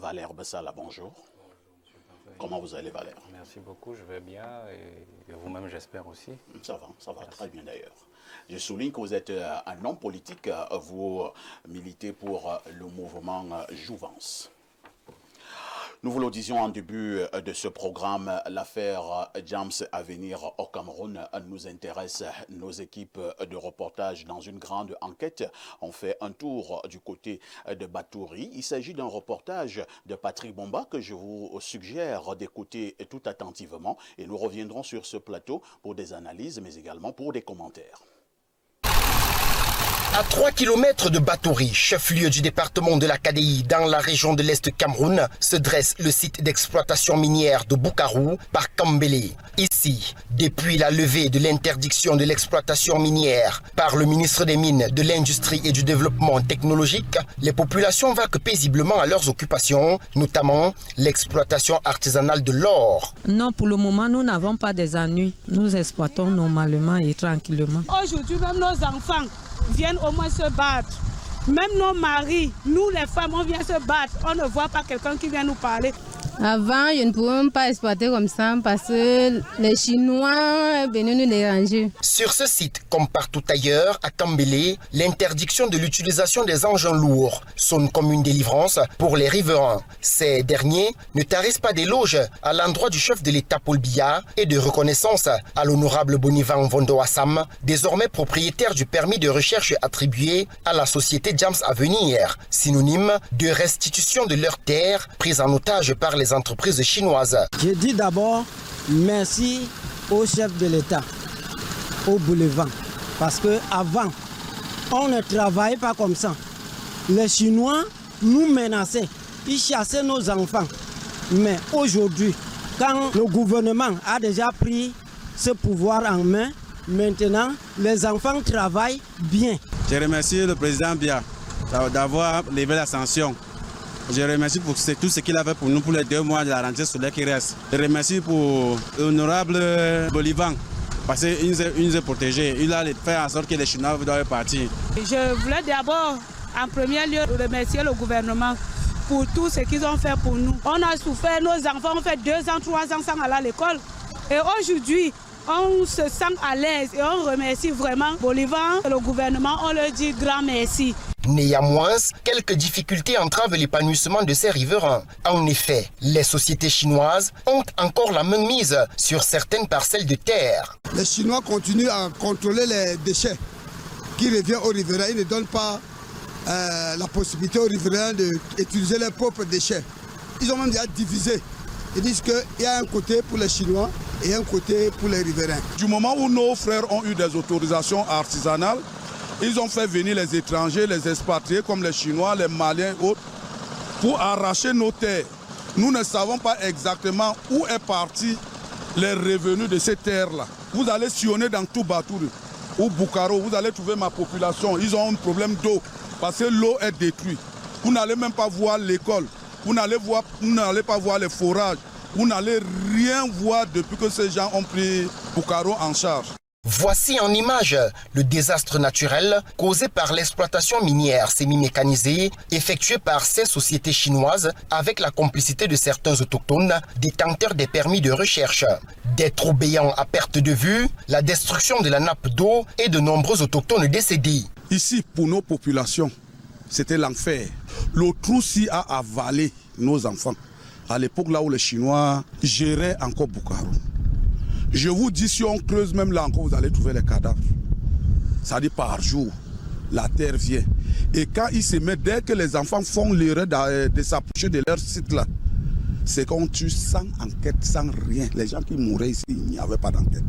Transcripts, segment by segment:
Valère Bessala, bonjour. Comment vous allez, Valère? Merci beaucoup, je vais bien et vous-même, j'espère aussi. Ça va très bien d'ailleurs. Je souligne que vous êtes un homme politique, vous militez pour le mouvement Jouvence. Nous vous le disions en début de ce programme, l'affaire James Avenir au Cameroun nous intéresse. Nos équipes de reportage dans une grande enquête ont fait un tour du côté de Batouri. Il s'agit d'un reportage de Patrick Bomba que je vous suggère d'écouter tout attentivement et nous reviendrons sur ce plateau pour des analyses mais également pour des commentaires. À 3 km de Batouri, chef-lieu du département de la KDI dans la région de l'Est Cameroun, se dresse le site d'exploitation minière de Boukarou par Kambélé. Ici, depuis la levée de l'interdiction de l'exploitation minière par le ministre des Mines, de l'Industrie et du Développement technologique, les populations vaquent paisiblement à leurs occupations, notamment l'exploitation artisanale de l'or. Non, pour le moment, nous n'avons pas des ennuis. Nous exploitons normalement et tranquillement. Aujourd'hui, même nos enfants viennent au moins se battre. Même nos maris, nous les femmes, on vient se battre. On ne voit pas quelqu'un qui vient nous parler. Avant, je ne pouvais même pas exploiter comme ça parce que les Chinois venaient nous déranger. Sur ce site, comme partout ailleurs, à Kambélé, l'interdiction de l'utilisation des engins lourds sonne comme une délivrance pour les riverains. Ces derniers ne tarissent pas d'éloges à l'endroit du chef de l'État Paul Biya et de reconnaissance à l'honorable Bonivan Vondo Assam, désormais propriétaire du permis de recherche attribué à la société James Avenir, synonyme de restitution de leurs terres prises en otage par les entreprises chinoises. Je dis d'abord merci au chef de l'État, au boulevard, parce qu'avant, on ne travaillait pas comme ça. Les Chinois nous menaçaient, ils chassaient nos enfants. Mais aujourd'hui, quand le gouvernement a déjà pris ce pouvoir en main, maintenant, les enfants travaillent bien. Je remercie le président Biya d'avoir levé la sanction. Je remercie pour tout ce qu'il a fait pour nous pour les 2 mois de la rentrée scolaire qui reste. Je remercie pour l'honorable Bolivan parce qu'il nous a protégés. Il a fait en sorte que les Chinois doivent partir. Je voulais d'abord, en premier lieu, remercier le gouvernement pour tout ce qu'ils ont fait pour nous. On a souffert, nos enfants ont fait 2 ans, 3 ans sans aller à l'école. Et aujourd'hui, on se sent à l'aise et on remercie vraiment Bolivan et le gouvernement. On leur dit grand merci. Néanmoins, quelques difficultés entravent l'épanouissement de ces riverains. En effet, les sociétés chinoises ont encore la main mise sur certaines parcelles de terre. Les Chinois continuent à contrôler les déchets qui reviennent aux riverains. Ils ne donnent pas la possibilité aux riverains d'utiliser leurs propres déchets. Ils ont même déjà divisé. Ils disent qu'il y a un côté pour les Chinois et un côté pour les riverains. Du moment où nos frères ont eu des autorisations artisanales, ils ont fait venir les étrangers, les expatriés comme les Chinois, les Maliens et autres, pour arracher nos terres. Nous ne savons pas exactement où est parti les revenus de ces terres-là. Vous allez sillonner dans tout Batouri ou Boukarou, vous allez trouver ma population. Ils ont un problème d'eau parce que l'eau est détruite. Vous n'allez même pas voir l'école, vous n'allez pas voir les forages, vous n'allez rien voir depuis que ces gens ont pris Boukarou en charge. Voici en image le désastre naturel causé par l'exploitation minière semi-mécanisée effectuée par ces sociétés chinoises avec la complicité de certains autochtones détenteurs des permis de recherche. Des trous béants à perte de vue, la destruction de la nappe d'eau et de nombreux autochtones décédés. Ici, pour nos populations, c'était l'enfer. Le trou-ci a avalé nos enfants. À l'époque là où les Chinois géraient encore Boukarou. Je vous dis, si on creuse même là encore, vous allez trouver les cadavres. Ça dit par jour, la terre vient. Et quand ils se mettent, dès que les enfants font l'erreur de s'approcher de leur site là, c'est qu'on tue sans enquête, sans rien. Les gens qui mouraient ici, il n'y avait pas d'enquête.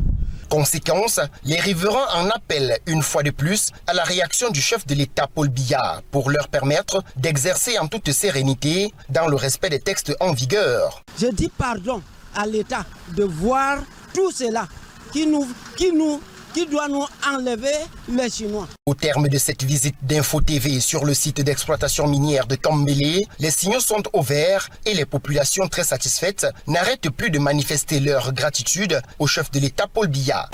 Conséquence, les riverains en appellent une fois de plus à la réaction du chef de l'État Paul Biya pour leur permettre d'exercer en toute sérénité dans le respect des textes en vigueur. Je dis pardon à l'État de voir tout cela qui doit nous enlever les Chinois. Au terme de cette visite d'Info TV sur le site d'exploitation minière de Kambélé, les signaux sont au vert et les populations très satisfaites n'arrêtent plus de manifester leur gratitude au chef de l'État Paul Biya.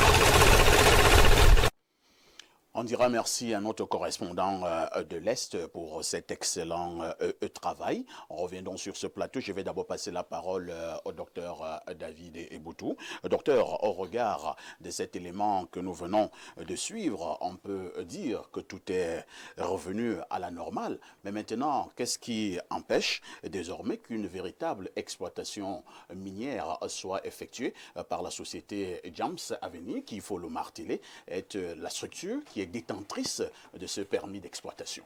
On dira merci à notre correspondant de l'Est pour cet excellent travail. On revient donc sur ce plateau. Je vais d'abord passer la parole au docteur David Eboutou. Docteur, au regard de cet élément que nous venons de suivre, on peut dire que tout est revenu à la normale. Mais maintenant, qu'est-ce qui empêche désormais qu'une véritable exploitation minière soit effectuée par la société Jams Avenir, qui, il faut le marteler, est la structure qui est détentrice de ce permis d'exploitation?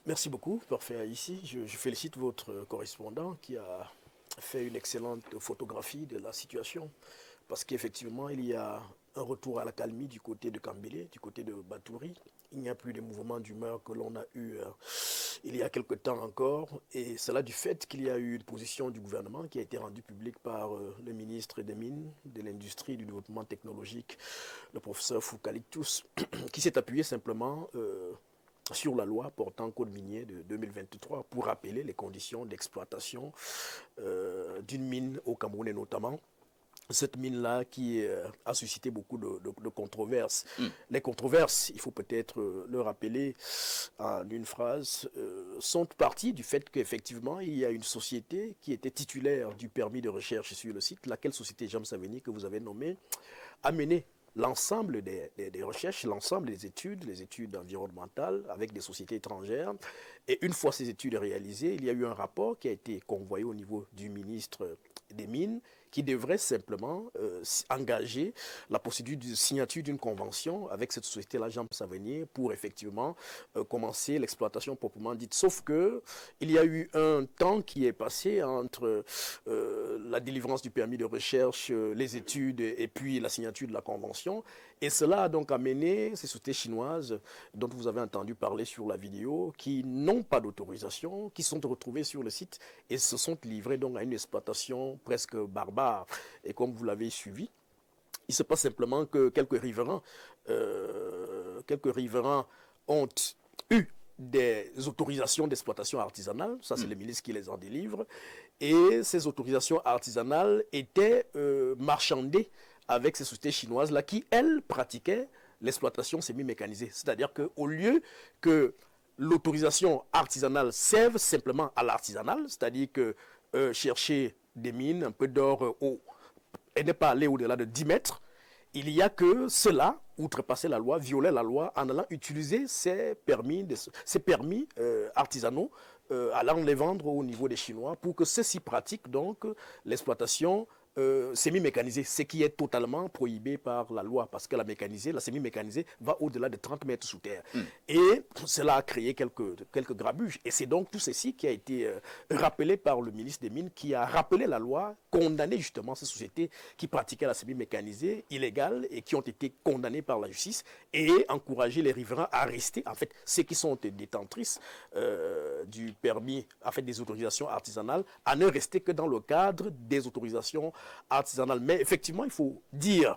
Merci beaucoup, parfait ici. Je félicite votre correspondant qui a fait une excellente photographie de la situation, parce qu'effectivement, il y a un retour à la calmie du côté de Kambélé, du côté de Batouri. Il n'y a plus de mouvements d'humeur que l'on a eu il y a quelque temps encore, et cela du fait qu'il y a eu une position du gouvernement qui a été rendue publique par le ministre des Mines, de l'Industrie et du Développement Technologique, le professeur Foucalictus, qui s'est appuyé simplement sur la loi portant code minier de 2023 pour rappeler les conditions d'exploitation d'une mine au Cameroun, et notamment cette mine-là qui a suscité beaucoup de controverses. Les controverses, il faut peut-être le rappeler en une phrase, sont parties du fait qu'effectivement, il y a une société qui était titulaire du permis de recherche sur le site, laquelle société Jams Avenir que vous avez nommée, a mené l'ensemble des recherches, l'ensemble des études, les études environnementales avec des sociétés étrangères. Et une fois ces études réalisées, il y a eu un rapport qui a été convoyé au niveau du ministre des Mines, qui devrait simplement engager la procédure de signature d'une convention avec cette société-là, Jams Avenir, pour effectivement commencer l'exploitation proprement dite. Sauf que il y a eu un temps qui est passé entre la délivrance du permis de recherche, les études et puis la signature de la convention. Et cela a donc amené ces sociétés chinoises dont vous avez entendu parler sur la vidéo, qui n'ont pas d'autorisation, qui sont retrouvées sur le site et se sont livrées donc à une exploitation presque barbare. Et comme vous l'avez suivi, il se passe simplement que quelques riverains ont eu des autorisations d'exploitation artisanale, ça c'est le ministre qui les en délivre, et ces autorisations artisanales étaient marchandées avec ces sociétés chinoises-là qui, elles, pratiquaient l'exploitation semi-mécanisée. C'est-à-dire qu'au lieu que l'autorisation artisanale serve simplement à l'artisanal, c'est-à-dire que chercher des mines, un peu d'or et ne pas aller au-delà de 10 mètres, il y a que cela, outrepasser la loi, violer la loi en allant utiliser ces permis artisanaux, allant les vendre au niveau des Chinois pour que ceux-ci pratiquent donc l'exploitation semi-mécanisée, ce qui est totalement prohibé par la loi, parce que la semi-mécanisée va au-delà de 30 mètres sous terre. Et cela a créé quelques grabuges. Et c'est donc tout ceci qui a été rappelé par le ministre des Mines, qui a rappelé la loi, condamné justement ces sociétés qui pratiquaient la semi-mécanisée illégale et qui ont été condamnées par la justice, et encouragé les riverains à rester, en fait, ceux qui sont détentrices du permis, en fait, des autorisations artisanales, à ne rester que dans le cadre des autorisations artisanale. Mais effectivement, il faut dire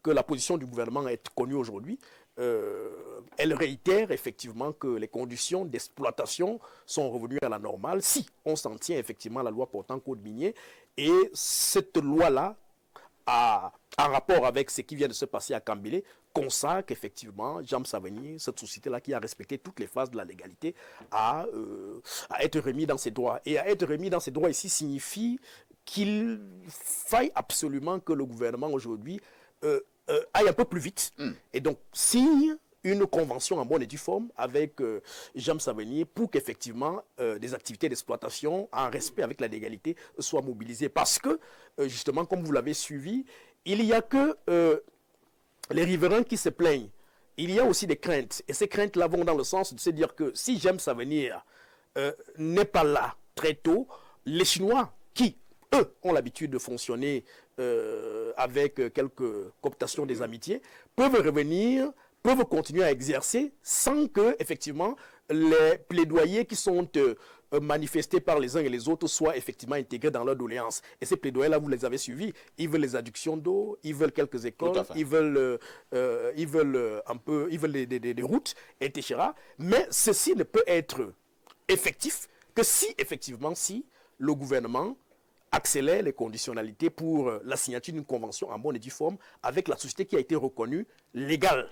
que la position du gouvernement est connue aujourd'hui. Elle réitère effectivement que les conditions d'exploitation sont revenues à la normale si on s'en tient effectivement à la loi portant code minier. Et cette loi-là, en rapport avec ce qui vient de se passer à Kambélé, consacre effectivement Jams Avenir, cette société-là qui a respecté toutes les phases de la légalité, à être remis dans ses droits. Et à être remis dans ses droits ici signifie qu'il faille absolument que le gouvernement aujourd'hui aille un peu plus vite et donc signe une convention en bonne et due forme avec Jams Avenir pour qu'effectivement des activités d'exploitation en respect avec la légalité soient mobilisées. Parce que, justement, comme vous l'avez suivi, il n'y a que les riverains qui se plaignent. Il y a aussi des craintes. Et ces craintes-là vont dans le sens de se dire que si Jams Avenir n'est pas là très tôt, les Chinois qui, eux, ont l'habitude de fonctionner avec quelques cooptations des amitiés, peuvent revenir, peuvent continuer à exercer sans que, effectivement, les plaidoyers qui sont manifestés par les uns et les autres soient effectivement intégrés dans leur doléance. Et ces plaidoyers-là, vous les avez suivis. Ils veulent les adductions d'eau, ils veulent quelques écoles, ils veulent des routes, etc. Mais ceci ne peut être effectif que si, effectivement, si le gouvernement accélère les conditionnalités pour la signature d'une convention en bonne et due forme avec la société qui a été reconnue légale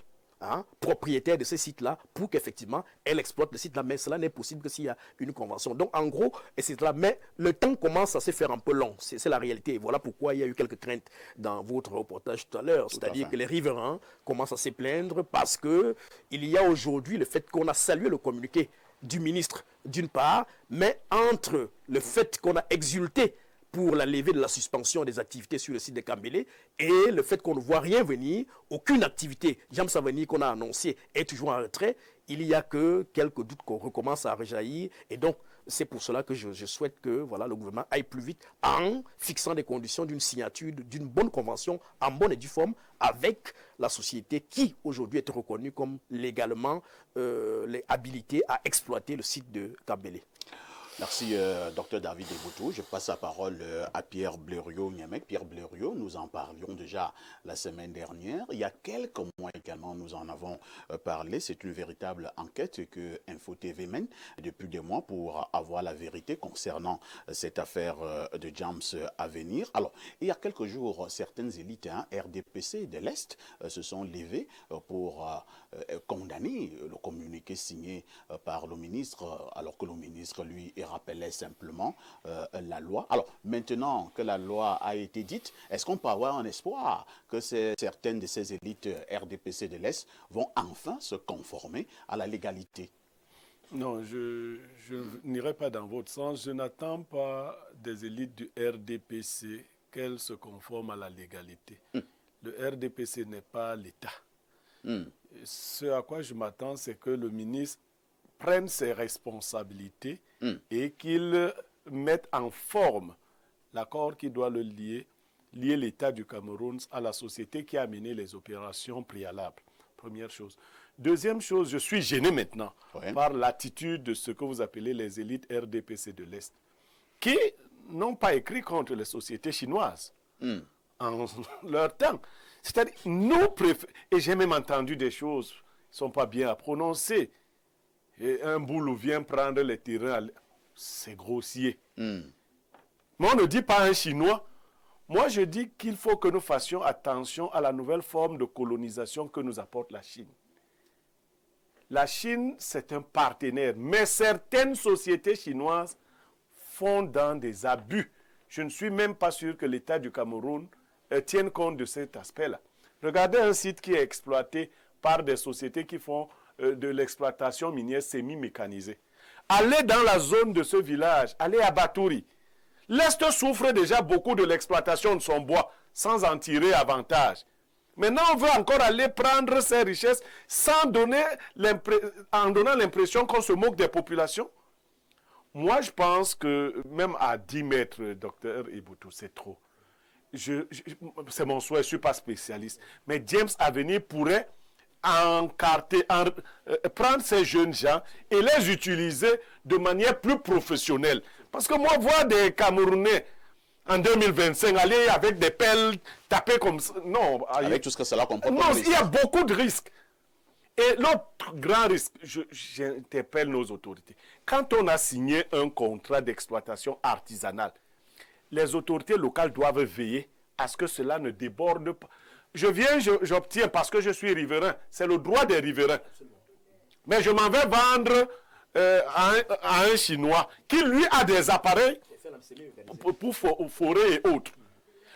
propriétaire de ces sites-là pour qu'effectivement elle exploite le site-là. Mais cela n'est possible que s'il y a une convention. Donc en gros, et c'est là. Mais le temps commence à se faire un peu long. C'est la réalité. Et voilà pourquoi il y a eu quelques craintes dans votre reportage tout à l'heure. C'est-à-dire que les riverains commencent à se plaindre parce que il y a aujourd'hui le fait qu'on a salué le communiqué du ministre d'une part, mais entre le fait qu'on a exulté pour la levée de la suspension des activités sur le site de Kambélé et le fait qu'on ne voit rien venir, aucune activité, James Savani qu'on a annoncé est toujours en retrait, il n'y a que quelques doutes qu'on recommence à rejaillir et donc c'est pour cela que je souhaite que voilà, le gouvernement aille plus vite en fixant des conditions d'une signature, d'une bonne convention en bonne et due forme avec la société qui aujourd'hui est reconnue comme légalement habilitée à exploiter le site de Kambélé. Merci, Dr David Eboutou. Je passe la parole à Pierre Blériot-Niamek. Pierre Blériot, nous en parlions déjà la semaine dernière. Il y a quelques mois également, nous en avons parlé. C'est une véritable enquête que Info TV mène depuis des mois pour avoir la vérité concernant cette affaire de James à venir. Alors, il y a quelques jours, certaines élites RDPC de l'Est se sont levées pour condamner le communiqué signé par le ministre, alors que le ministre, lui, rappelait simplement la loi. Alors, maintenant que la loi a été dite, est-ce qu'on peut avoir un espoir que certaines de ces élites RDPC de l'Est vont enfin se conformer à la légalité? Non, je n'irai pas dans votre sens. Je n'attends pas des élites du RDPC qu'elles se conforment à la légalité. Le RDPC n'est pas l'État. Ce à quoi je m'attends, c'est que le ministre prenne ses responsabilités et qu'il mette en forme l'accord qui doit le lier l'État du Cameroun à la société qui a mené les opérations préalables. Première chose. Deuxième chose, je suis gêné maintenant par l'attitude de ce que vous appelez les élites RDPC de l'Est, qui n'ont pas écrit contre les sociétés chinoises en leur temps. C'est-à-dire, nous préférons, et j'ai même entendu des choses qui ne sont pas bien à prononcer, et un boulot vient prendre les terrains, c'est grossier. Mais on ne dit pas un Chinois. Moi, je dis qu'il faut que nous fassions attention à la nouvelle forme de colonisation que nous apporte la Chine. La Chine, c'est un partenaire, mais certaines sociétés chinoises font dans des abus. Je ne suis même pas sûr que l'État du Cameroun tienne compte de cet aspect-là. Regardez un site qui est exploité par des sociétés qui font de l'exploitation minière semi-mécanisée. Allez dans la zone de ce village, allez à Batouri. L'Est souffre déjà beaucoup de l'exploitation de son bois, sans en tirer avantage. Maintenant, on veut encore aller prendre ces richesses en donnant l'impression qu'on se moque des populations. Moi, je pense que même à 10 mètres, docteur Eboutou, c'est trop. C'est mon souhait, je ne suis pas spécialiste. Mais James Avenir pourrait prendre ces jeunes gens et les utiliser de manière plus professionnelle. Parce que moi, voir des Camerounais en 2025 aller avec des pelles taper comme ça, non. Avec tout ce que cela comprend. Non, il y a beaucoup de risques. Et l'autre grand risque, j'interpelle nos autorités. Quand on a signé un contrat d'exploitation artisanale, les autorités locales doivent veiller à ce que cela ne déborde pas. Je viens, j'obtiens parce que je suis riverain. C'est le droit des riverains. Mais je m'en vais vendre à un Chinois qui, lui, a des appareils pour forer et autres.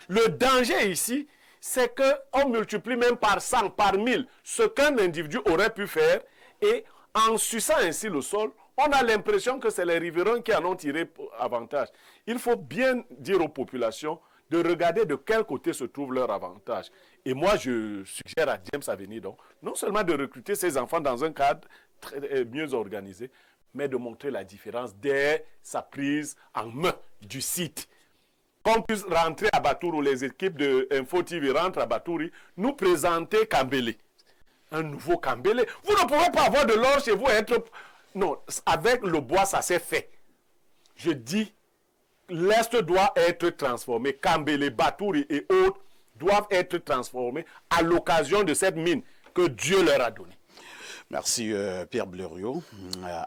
Le danger ici, c'est qu'on multiplie même par 100, par 1000 ce qu'un individu aurait pu faire et en suçant ainsi le sol, on a l'impression que c'est les riverains qui en ont tiré avantage. Il faut bien dire aux populations de regarder de quel côté se trouve leur avantage. Et moi, je suggère à James Avenir, donc, non seulement de recruter ses enfants dans un cadre très, mieux organisé, mais de montrer la différence dès sa prise en main du site. Qu'on puisse rentrer à Batouri, ou les équipes de Info TV rentrent à Batouri, nous présenter Kambélé. Un nouveau Kambélé. Vous ne pouvez pas avoir de l'or chez vous et être... Non, avec le bois, ça s'est fait. Je dis, l'Est doit être transformé. Kambélé, Batouri et autres doivent être transformés à l'occasion de cette mine que Dieu leur a donnée. Merci Pierre Blériot.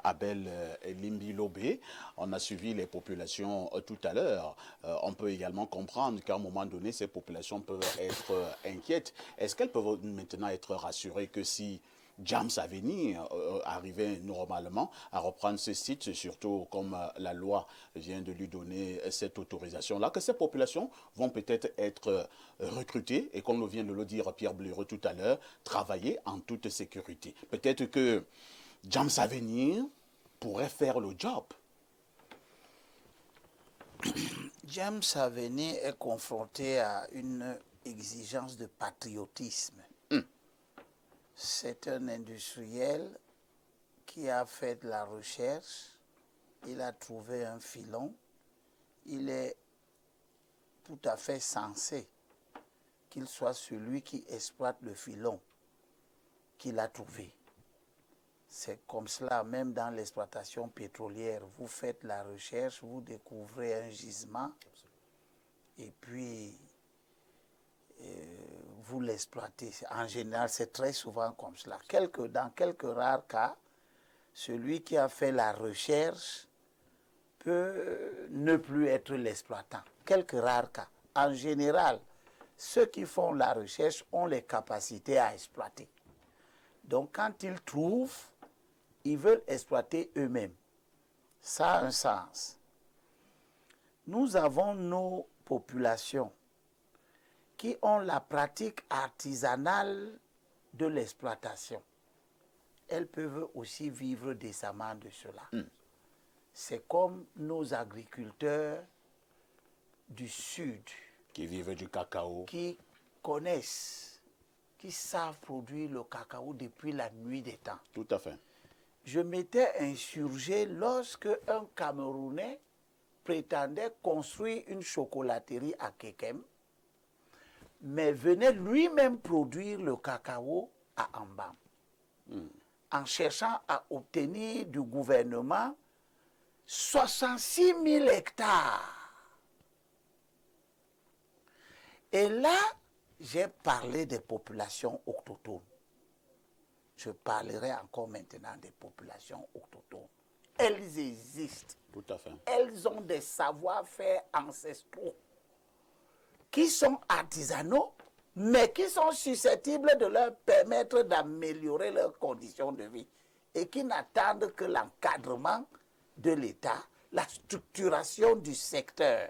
Abel Limbi Lobé, on a suivi les populations tout à l'heure. On peut également comprendre qu'à un moment donné, ces populations peuvent être inquiètes. Est-ce qu'elles peuvent maintenant être rassurées que si James Avenir arrivait normalement à reprendre ce site, surtout comme la loi vient de lui donner cette autorisation-là, que ces populations vont peut-être être recrutées et, comme vient de le dire Pierre Blériot tout à l'heure, travailler en toute sécurité. Peut-être que James Avenir pourrait faire le job. James Avenir est confronté à une exigence de patriotisme. C'est un industriel qui a fait de la recherche, il a trouvé un filon, il est tout à fait censé qu'il soit celui qui exploite le filon qu'il a trouvé. C'est comme cela, même dans l'exploitation pétrolière, vous faites la recherche, vous découvrez un gisement, et puis vous l'exploitez. En général, c'est très souvent comme cela. Dans quelques rares cas, celui qui a fait la recherche peut ne plus être l'exploitant. Quelques rares cas. En général, ceux qui font la recherche ont les capacités à exploiter. Donc, quand ils trouvent, ils veulent exploiter eux-mêmes. Ça a un sens. Nous avons nos populations qui ont la pratique artisanale de l'exploitation. Elles peuvent aussi vivre décemment de cela. C'est comme nos agriculteurs du Sud. Qui vivent du cacao. Qui connaissent, qui savent produire le cacao depuis la nuit des temps. Tout à fait. Je m'étais insurgé lorsque un Camerounais prétendait construire une chocolaterie à Kekem, mais venait lui-même produire le cacao à Ambam, en cherchant à obtenir du gouvernement 66 000 hectares. Et là, j'ai parlé des populations autochtones. Je parlerai encore maintenant des populations autochtones. Elles existent. Tout à fait. Elles ont des savoir-faire ancestraux qui sont artisanaux, mais qui sont susceptibles de leur permettre d'améliorer leurs conditions de vie et qui n'attendent que l'encadrement de l'État, la structuration du secteur.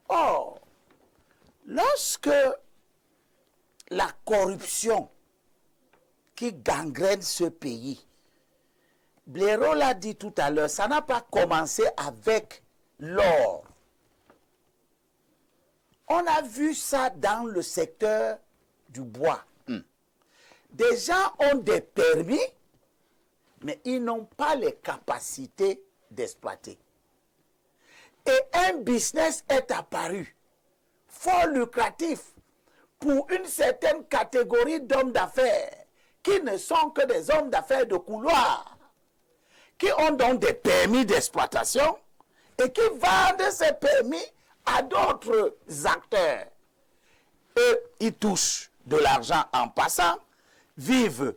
Or, lorsque la corruption qui gangrène ce pays, Blériot l'a dit tout à l'heure, ça n'a pas commencé avec l'or. On a vu ça dans le secteur du bois. Des gens ont des permis, mais ils n'ont pas les capacités d'exploiter. Et un business est apparu, fort lucratif, pour une certaine catégorie d'hommes d'affaires, qui ne sont que des hommes d'affaires de couloir, qui ont donc des permis d'exploitation, et qui vendent ces permis à d'autres acteurs. Eux, ils touchent de l'argent en passant, vivent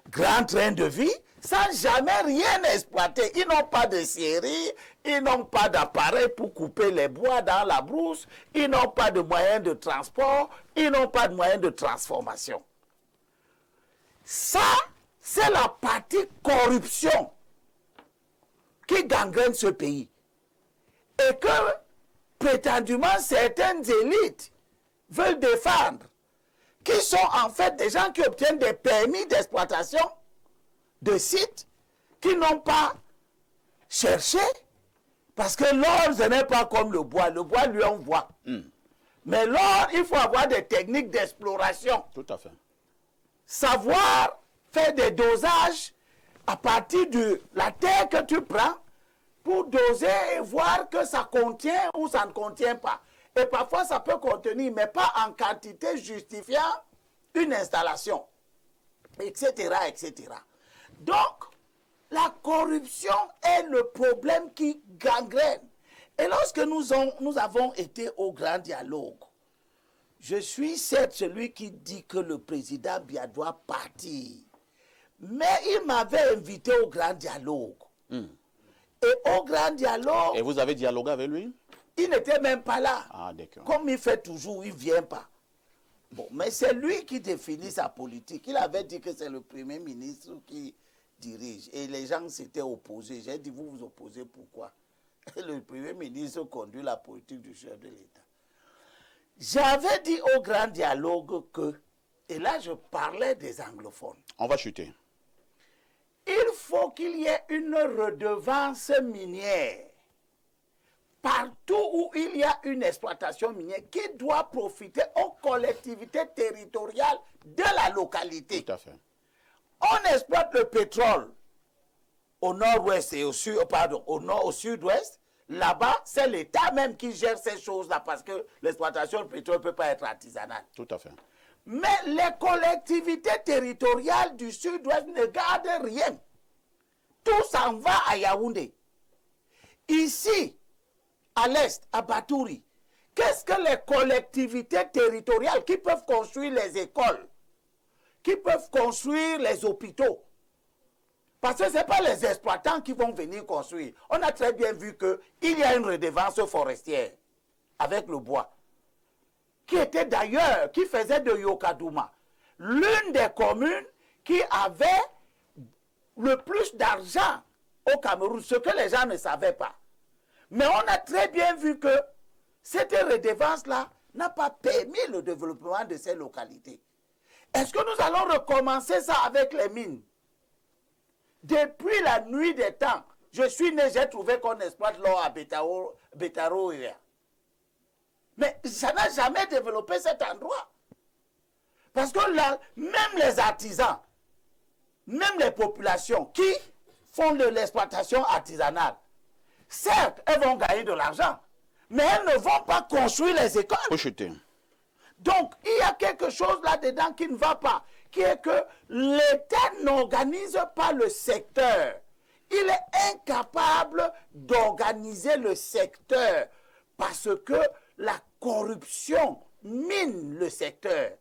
grand train de vie, sans jamais rien exploiter. Ils n'ont pas de scierie, ils n'ont pas d'appareil pour couper les bois dans la brousse, ils n'ont pas de moyens de transport, ils n'ont pas de moyens de transformation. Ça, c'est la partie corruption qui gangrène ce pays. Et que prétendument certaines élites veulent défendre, qui sont en fait des gens qui obtiennent des permis d'exploitation de sites qui n'ont pas cherché, parce que l'or, ce n'est pas comme le bois lui envoie. Mais l'or, il faut avoir des techniques d'exploration. Tout à fait. Savoir faire des dosages à partir de la terre que tu prends, pour doser et voir que ça contient ou ça ne contient pas. Et parfois, ça peut contenir, mais pas en quantité justifiant une installation, etc., etc. Donc, la corruption est le problème qui gangrène. Et lorsque nous avons été au grand dialogue, je suis certes celui qui dit que le président Biya doit partir. Mais il m'avait invité au grand dialogue. Et au grand dialogue... Et vous avez dialogué avec lui? Il n'était même pas là. Ah, d'accord. Comme il fait toujours, il ne vient pas. Bon, mais c'est lui qui définit sa politique. Il avait dit que c'est le Premier ministre qui dirige. Et les gens s'étaient opposés. J'ai dit, vous vous opposez pourquoi? Et le Premier ministre conduit la politique du chef de l'État. J'avais dit au grand dialogue que, et là je parlais des anglophones. On va chuter. Il faut qu'il y ait une redevance minière partout où il y a une exploitation minière qui doit profiter aux collectivités territoriales de la localité. Tout à fait. On exploite le pétrole au nord-ouest et au sud, pardon, au nord, au sud-ouest. Là-bas, c'est l'État même qui gère ces choses-là parce que l'exploitation du pétrole ne peut pas être artisanale. Tout à fait. Mais les collectivités territoriales du sud-ouest ne gardent rien. Tout s'en va à Yaoundé. Ici, à l'est, à Batouri, qu'est-ce que les collectivités territoriales qui peuvent construire les écoles, qui peuvent construire les hôpitaux? Parce que ce n'est pas les exploitants qui vont venir construire. On a très bien vu qu'il y a une redevance forestière avec le bois, qui était d'ailleurs, qui faisait de Yokadouma l'une des communes qui avait le plus d'argent au Cameroun, ce que les gens ne savaient pas. Mais on a très bien vu que cette redevance-là n'a pas permis le développement de ces localités. Est-ce que nous allons recommencer ça avec les mines? Depuis la nuit des temps, je suis né, j'ai trouvé qu'on exploite l'or à Betaro. Mais ça n'a jamais développé cet endroit. Parce que là, même les artisans, même les populations qui font de l'exploitation artisanale, certes, elles vont gagner de l'argent, mais elles ne vont pas construire les écoles. Donc, il y a quelque chose là-dedans qui ne va pas, qui est que l'État n'organise pas le secteur. Il est incapable d'organiser le secteur parce que la corruption mine le secteur.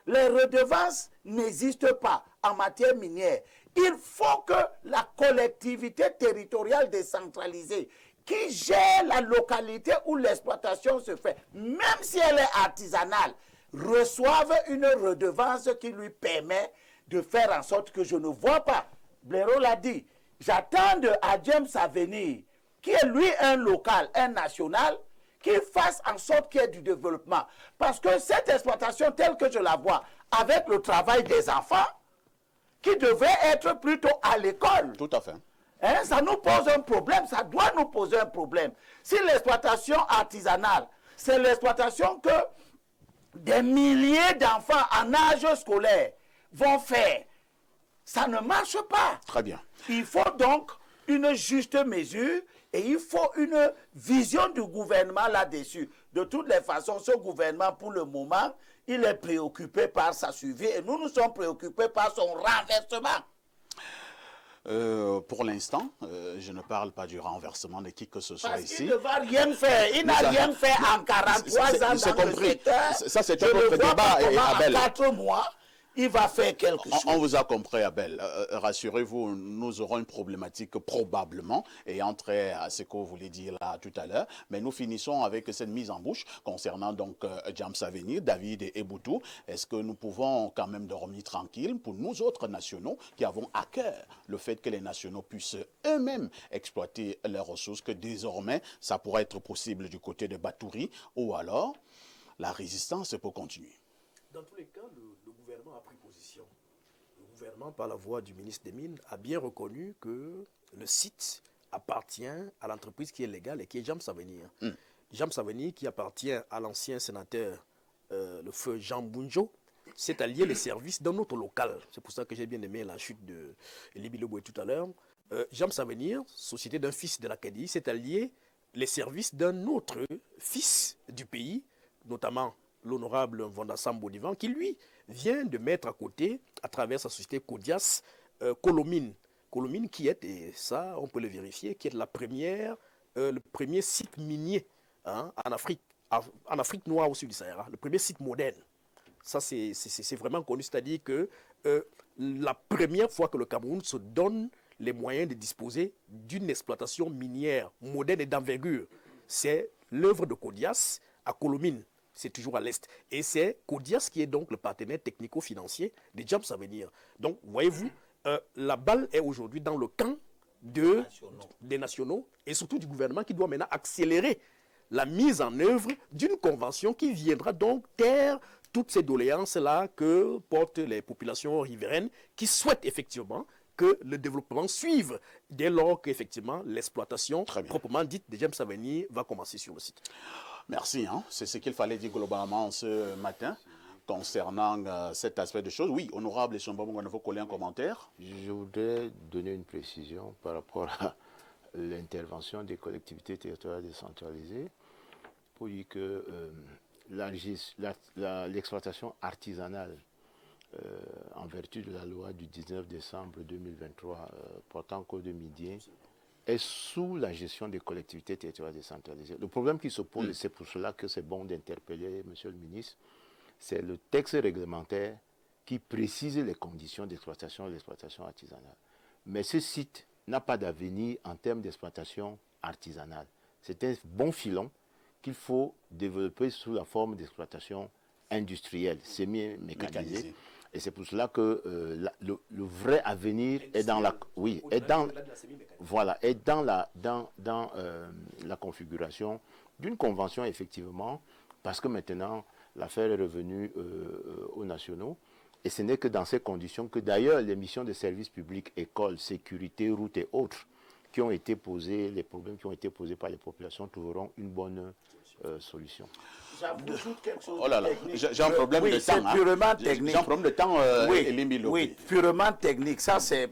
Les redevances n'existent pas en matière minière. Il faut que la collectivité territoriale décentralisée qui gère la localité où l'exploitation se fait, même si elle est artisanale, reçoive une redevance qui lui permet de faire en sorte que je ne vois pas. Blaireau l'a dit, j'attends de James à venir, qui est lui un local, un national, qui fasse en sorte qu'il y ait du développement. Parce que cette exploitation telle que je la vois, avec le travail des enfants, qui devait être plutôt à l'école. Tout à fait. Hein, ça nous pose un problème, ça doit nous poser un problème. Si l'exploitation artisanale, c'est l'exploitation que des milliers d'enfants en âge scolaire vont faire, ça ne marche pas. Très bien. Il faut donc une juste mesure et il faut une vision du gouvernement là-dessus. De toutes les façons, ce gouvernement, pour le moment, il est préoccupé par sa survie et nous sommes préoccupés par son renversement. Pour l'instant, je ne parle pas du renversement de qui que ce soit ici. Parce qu'il ne va rien faire. Il n'a rien fait en 43 ans dans le secteur. Ça, c'est un autre débat, Abel. En 4 mois, il va faire quelque chose. On vous a compris, Abel. Rassurez-vous, nous aurons une problématique probablement, ayant trait à ce que vous voulez dire là tout à l'heure. Mais nous finissons avec cette mise en bouche concernant donc James Avenir, David et Eboutou. Est-ce que nous pouvons quand même dormir tranquille pour nous autres nationaux qui avons à cœur le fait que les nationaux puissent eux-mêmes exploiter leurs ressources, que désormais ça pourrait être possible du côté de Batouri, ou alors la résistance peut continuer? Dans tous les cas, le gouvernement a pris position. Le gouvernement, par la voix du ministre des Mines, a bien reconnu que le site appartient à l'entreprise qui est légale et qui est James Avenir. James Avenir, qui appartient à l'ancien sénateur, le feu Jean Bunjo, s'est allié les services d'un autre local. C'est pour ça que j'ai bien aimé la chute de Libi Leboué tout à l'heure. James Avenir, société d'un fils de l'Acadie, s'est allié les services d'un autre fils du pays, notamment l'honorable Vandasam Bodivan, qui lui vient de mettre à côté, à travers sa société Codias, Colomine. Colomine qui est, et ça on peut le vérifier, qui est le premier site minier en Afrique noire au sud du Sahara, le premier site moderne. Ça c'est vraiment connu, c'est-à-dire que la première fois que le Cameroun se donne les moyens de disposer d'une exploitation minière moderne et d'envergure. C'est l'œuvre de Codias à Colomine, c'est toujours à l'est. Et c'est Codias qui est donc le partenaire technico-financier des Jams Avenir. Donc, voyez-vous, la balle est aujourd'hui dans le camp des nationaux et surtout du gouvernement qui doit maintenant accélérer la mise en œuvre d'une convention qui viendra donc taire toutes ces doléances-là que portent les populations riveraines qui souhaitent effectivement que le développement suive dès lors qu'effectivement l'exploitation proprement dite des James Avenir va commencer sur le site. Merci, hein. C'est ce qu'il fallait dire globalement ce matin concernant cet aspect de choses. Oui, honorable Essombamou, on faut coller un commentaire. Je voudrais donner une précision par rapport à l'intervention des collectivités territoriales décentralisées pour dire que l'exploitation artisanale en vertu de la loi du 19 décembre 2023 portant code minier est sous la gestion des collectivités territoriales décentralisées. Le problème qui se pose, et c'est pour cela que c'est bon d'interpeller Monsieur le ministre, c'est le texte réglementaire qui précise les conditions d'exploitation et l'exploitation artisanale. Mais ce site n'a pas d'avenir en termes d'exploitation artisanale. C'est un bon filon qu'il faut développer sous la forme d'exploitation industrielle, semi-mécanisée. Et c'est pour cela que le vrai avenir est dans la, la configuration d'une convention, effectivement, parce que maintenant, l'affaire est revenue aux nationaux. Et ce n'est que dans ces conditions que, d'ailleurs, les missions de services publics, écoles, sécurité, routes et autres, qui ont été posés, les problèmes qui ont été posés par les populations trouveront une bonne solution. J'ajoute quelque chose. Oh là là, j'ai un problème de temps. C'est purement technique. J'ai un problème de temps, oui, purement technique. Ça, c'est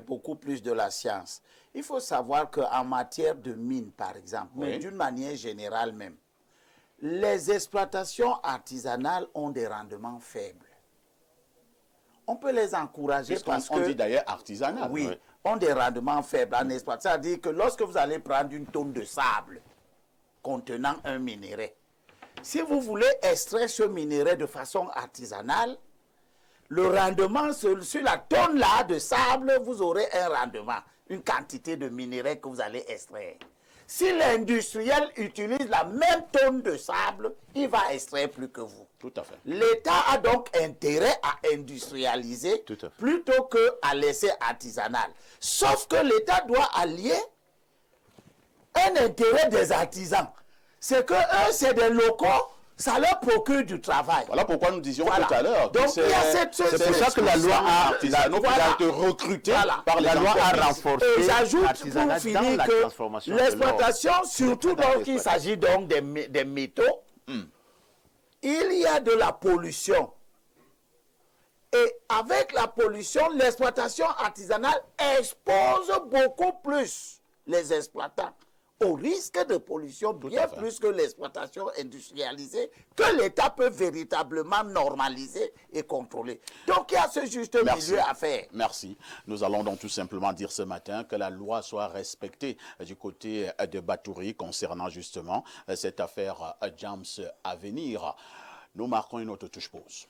beaucoup plus de la science. Il faut savoir qu'en matière de mines, par exemple, mais d'une manière générale même, les exploitations artisanales ont des rendements faibles. On peut les encourager parce que... On dit d'ailleurs artisanal. Oui, ont des rendements faibles en exploitation. C'est-à-dire que lorsque vous allez prendre une tonne de sable contenant un minerai, si vous voulez extraire ce minerai de façon artisanale, le rendement sur la tonne là de sable, vous aurez un rendement, une quantité de minerai que vous allez extraire. Si l'industriel utilise la même tonne de sable, il va extraire plus que vous. Tout à fait. L'État a donc intérêt à industrialiser plutôt qu'à laisser artisanal. Sauf que l'État doit allier un intérêt des artisans. C'est que eux, c'est des locaux, ça leur procure du travail. Voilà pourquoi nous disions tout à l'heure. Donc il y a c'est pour ça que la loi a été recrutée par la loi a renforcé. Et j'ajoute pour finir que l'exploitation, surtout lorsqu'il s'agit donc des métaux, il y a de la pollution. Et avec la pollution, l'exploitation artisanale expose beaucoup plus les exploitants au risque de pollution bien plus que l'exploitation industrialisée que l'État peut véritablement normaliser et contrôler. Donc il y a ce juste milieu à faire. Merci. Nous allons donc tout simplement dire ce matin que la loi soit respectée du côté de Batouri concernant justement cette affaire Jams Avenir. Nous marquons une autre touche pause.